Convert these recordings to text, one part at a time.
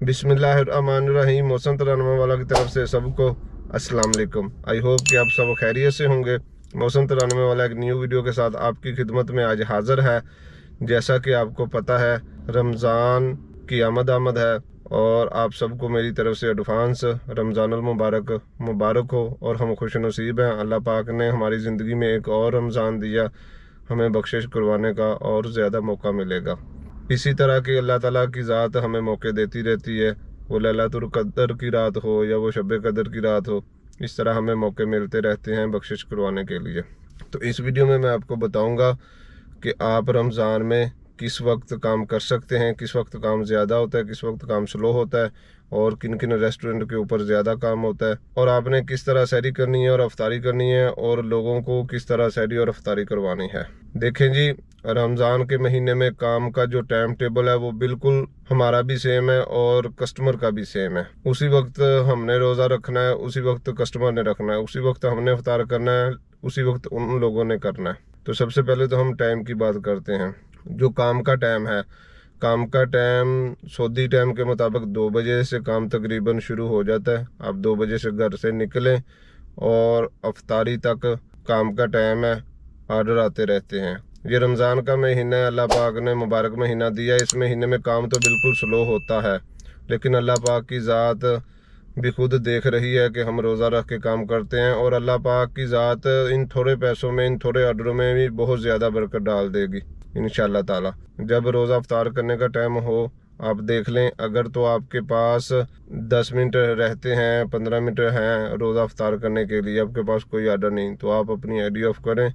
बिस्मिल्लाहिर्रहमानिर्रहीम। मौसम तरानमे वाला की तरफ से सबको अस्सलाम वालेकुम। आई होप कि आप सब खैरियत से होंगे। मौसम तरानमे वाला एक न्यू वीडियो के साथ आपकी खिदमत में आज हाजिर है। जैसा कि आपको पता है, रमज़ान की आमद है और आप सबको मेरी तरफ से एडवांस रमज़ानुल मुबारक हो और हम खुश नसीब हैं। अल्लाह पाक ने हमारी ज़िंदगी में एक और रमज़ान दिया, हमें बख्शिश करवाने का और ज़्यादा मौका मिलेगा। इसी तरह की अल्लाह ताला की ज़ात हमें मौके देती रहती है, वो लैलतुल कदर की रात हो या वो शब कदर की रात हो, इस तरह हमें मौके मिलते रहते हैं बख्शिश करवाने के लिए। तो इस वीडियो में मैं आपको बताऊंगा कि आप रमज़ान में किस वक्त काम कर सकते हैं, किस वक्त काम ज़्यादा होता है, किस वक्त काम स्लो होता है और किन किन रेस्टोरेंट के ऊपर ज़्यादा काम होता है, और आपने किस तरह सहरी करनी है और अफ्तारी करनी है और लोगों को किस तरह सहरी और अफ्तारी करवानी है। देखें जी, रमज़ान के महीने में काम का जो टाइम टेबल है वो बिल्कुल हमारा भी सेम है और कस्टमर का भी सेम है। उसी वक्त हमने रोज़ा रखना है, उसी वक्त कस्टमर ने रखना है, उसी वक्त हमने अफ्तार करना है, उसी वक्त उन लोगों ने करना है। तो सबसे पहले तो हम टाइम की बात करते हैं। जो काम का टाइम है, काम का टाइम सऊदी टाइम के मुताबिक 2 बजे से काम तकरीबन शुरू हो जाता है। आप 2 बजे से घर से निकलें और अफ्तारी तक काम का टाइम है, ऑर्डर आते रहते हैं। ये रमज़ान का महीना है, अल्लाह पाक ने मुबारक महीना दिया है। इस महीने में काम तो बिल्कुल स्लो होता है, लेकिन अल्लाह पाक की ज़ात भी खुद देख रही है कि हम रोज़ा रख के काम करते हैं और अल्लाह पाक की ज़ात इन थोड़े पैसों में, इन थोड़े ऑर्डरों में भी बहुत ज़्यादा बरकत डाल देगी इंशाअल्लाह ताला। जब रोज़ा अफ्तार करने का टाइम हो, आप देख लें, अगर तो आपके पास 10 मिनट रहते हैं, 15 मिनट हैं रोज़ा अफ्तार करने के लिए, आपके पास कोई ऑर्डर नहीं, तो आप अपनी आईडी ऑफ करें,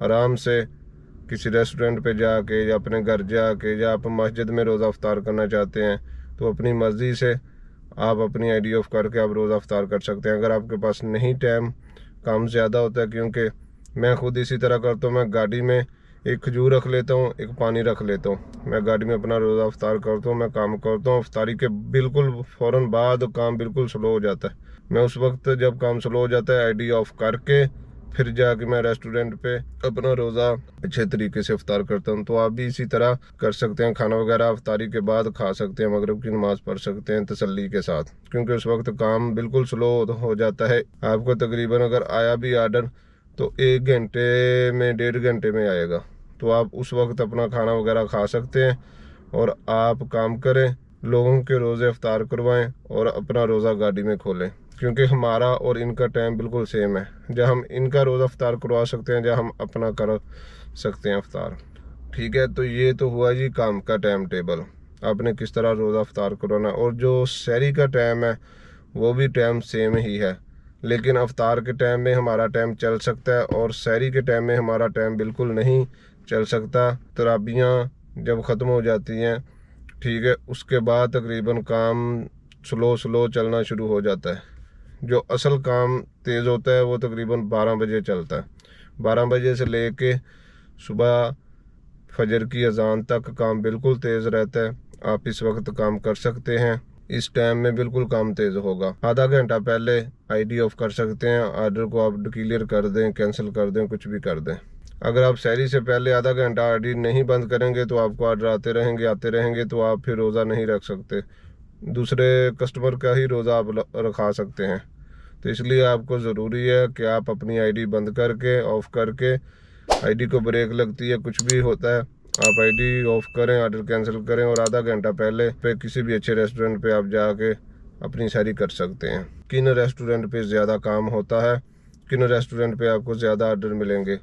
आराम से किसी रेस्टोरेंट पे जाके या अपने घर जाके, या आप मस्जिद में रोज़ा अफ्तार करना चाहते हैं तो अपनी मर्ज़ी से आप अपनी आईडी ऑफ करके आप रोज़ा अफ्तार कर सकते हैं। अगर आपके पास नहीं टाइम, काम ज़्यादा होता है, क्योंकि मैं खुद इसी तरह करता हूँ, मैं गाड़ी में एक खजूर रख लेता हूँ, एक पानी रख लेता हूँ, मैं गाड़ी में अपना रोज़ा अफ्तार करता हूँ, मैं काम करता हूँ। अफ्तारी के बिल्कुल फ़ौरन बाद काम बिल्कुल स्लो हो जाता है। मैं उस वक्त जब काम स्लो हो जाता है आईडी ऑफ करके फिर जाके मैं रेस्टोरेंट पे अपना रोज़ा अच्छे तरीके से अफ्तार करता हूँ। तो आप भी इसी तरह कर सकते हैं। खाना वगैरह अफ्तारी के बाद खा सकते हैं, मगरिब की नमाज़ पढ़ सकते हैं तसल्ली के साथ, क्योंकि उस वक्त काम बिल्कुल स्लो हो जाता है। आपको तकरीबन अगर आया भी आर्डर तो 1 घंटे में, 1.5 घंटे में आएगा, तो आप उस वक्त अपना खाना वगैरह खा सकते हैं और आप काम करें, लोगों के रोज़े अफ्तार करवाएं और अपना रोज़ा गाड़ी में खोलें, क्योंकि हमारा और इनका टाइम बिल्कुल सेम है। जब हम इनका रोज़ा अफ्तार करवा सकते हैं, जब हम अपना कर सकते हैं अफ्तार। ठीक है, तो ये तो हुआ जी काम का टाइम टेबल, आपने किस तरह रोज़ा अफ्तार करवाना। और जो सहरी का टाइम है वो भी टाइम सेम ही है, लेकिन अफ्तार के टाइम में हमारा टाइम चल सकता है और सहरी के टाइम में हमारा टाइम बिल्कुल नहीं चल सकता। तराबियाँ जब ख़त्म हो जाती हैं, ठीक है, उसके बाद तकरीबन काम स्लो चलना शुरू हो जाता है। जो असल काम तेज़ होता है वो तकरीबन 12 बजे चलता है। 12 बजे से लेके सुबह फजर की अजान तक काम बिल्कुल तेज़ रहता है। आप इस वक्त काम कर सकते हैं, इस टाइम में बिल्कुल काम तेज़ होगा। आधा घंटा पहले आईडी ऑफ कर सकते हैं, ऑर्डर को आप क्लियर कर दें, कैंसिल कर दें, कुछ भी कर दें। अगर आप सहरी से पहले आधा घंटा आईडी नहीं बंद करेंगे तो आपको ऑर्डर आते रहेंगे, तो आप फिर रोज़ा नहीं रख सकते, दूसरे कस्टमर का ही रोज़ा आप रखा सकते हैं। तो इसलिए आपको ज़रूरी है कि आप अपनी आईडी बंद करके, ऑफ़ करके, आईडी को ब्रेक लगती है, कुछ भी होता है, आप आईडी ऑफ करें, ऑर्डर कैंसिल करें और आधा घंटा पहले पे किसी भी अच्छे रेस्टोरेंट पे आप जाके अपनी सहरी कर सकते हैं। किन रेस्टोरेंट पे ज़्यादा काम होता है, किन रेस्टोरेंट पे आपको ज़्यादा ऑर्डर मिलेंगे।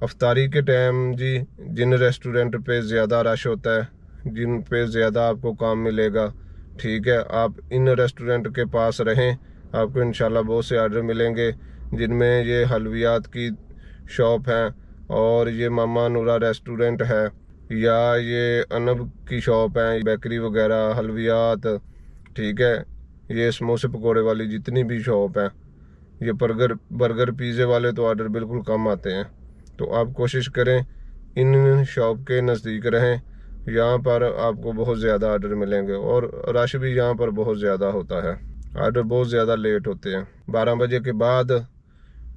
अफ्तारी के टाइम जी, जिन रेस्टोरेंट पे ज़्यादा रश होता है, जिन पे ज़्यादा आपको काम मिलेगा, ठीक है, आप इन रेस्टोरेंट के पास रहें, आपको इंशाल्लाह बहुत से ऑर्डर मिलेंगे। जिनमें ये हलवियात की शॉप है और ये मामा नूरा रेस्टोरेंट है, या ये अनब की शॉप है, बेकरी वगैरह, हलवियात, ठीक है, ये समोसे पकोड़े वाली जितनी भी शॉप है, ये बर्गर पिज़्ज़े वाले तो ऑर्डर बिल्कुल कम आते हैं। तो आप कोशिश करें इन शॉप के नज़दीक रहें, यहाँ पर आपको बहुत ज़्यादा ऑर्डर मिलेंगे और रश भी यहाँ पर बहुत ज़्यादा होता है, ऑर्डर बहुत ज़्यादा लेट होते हैं। 12 बजे के बाद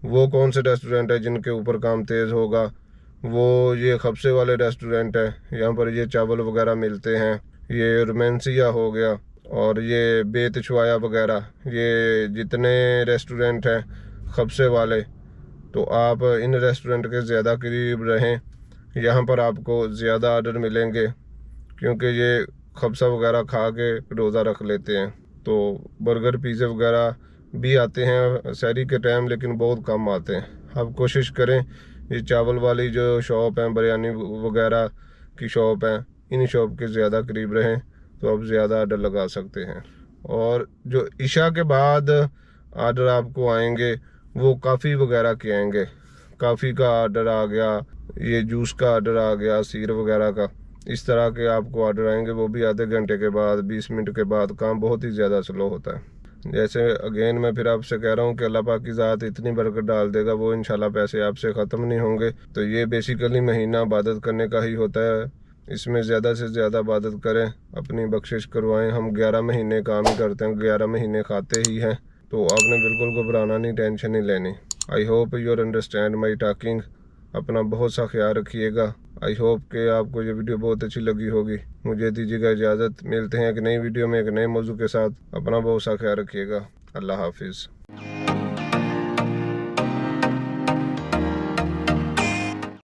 वो कौन से रेस्टोरेंट है जिनके ऊपर काम तेज़ होगा, वो ये खबसे वाले रेस्टोरेंट है, यहाँ पर ये चावल वगैरह मिलते हैं, ये रोमेंसिया हो गया और ये बेतछुआया वगैरह, ये जितने रेस्टोरेंट हैं खबसे वाले, तो आप इन रेस्टोरेंट के ज़्यादा करीब रहें। यहाँ पर आपको ज़्यादा ऑर्डर मिलेंगे क्योंकि ये खबसा वगैरह खा के रोज़ा रख लेते हैं। तो बर्गर पिज़्ज़ा वगैरह भी आते हैं सहरी के टाइम, लेकिन बहुत कम आते हैं। आप कोशिश करें ये चावल वाली जो शॉप है, बिरयानी वगैरह की शॉप है, इन शॉप के ज़्यादा करीब रहें तो आप ज़्यादा ऑर्डर लगा सकते हैं। और जो इशा के बाद ऑर्डर आपको आएंगे वो काफ़ी वगैरह के आएंगे। काफ़ी का ऑर्डर आ गया, ये जूस का ऑर्डर आ गया, सीर वगैरह का, इस तरह के आपको ऑर्डर आएंगे। वो भी आधे घंटे के बाद, 20 मिनट के बाद। काम बहुत ही ज़्यादा स्लो होता है। जैसे अगेन मैं फिर आपसे कह रहा हूँ कि अल्लाह पाक की ज़ात इतनी बरकत डाल देगा, वो इंशाल्लाह पैसे आपसे ख़त्म नहीं होंगे। तो ये बेसिकली महीना इबादत करने का ही होता है। इसमें ज़्यादा से ज़्यादा इबादत करें, अपनी बख्शिश करवाएं। हम 11 महीने काम ही करते हैं, 11 महीने खाते ही हैं। तो आपने बिल्कुल घबराना नहीं, टेंशन नहीं लेनी। I hope your understand my talking. अपना बहुत सा ख्याल रखिएगा। आई होप कि आपको ये वीडियो बहुत अच्छी लगी होगी। मुझे दीजिएगा इजाज़त। मिलते हैं एक नई वीडियो में एक नए मौजू के साथ। अपना बहुत सा ख्याल रखिएगा। अल्लाह हाफिज़।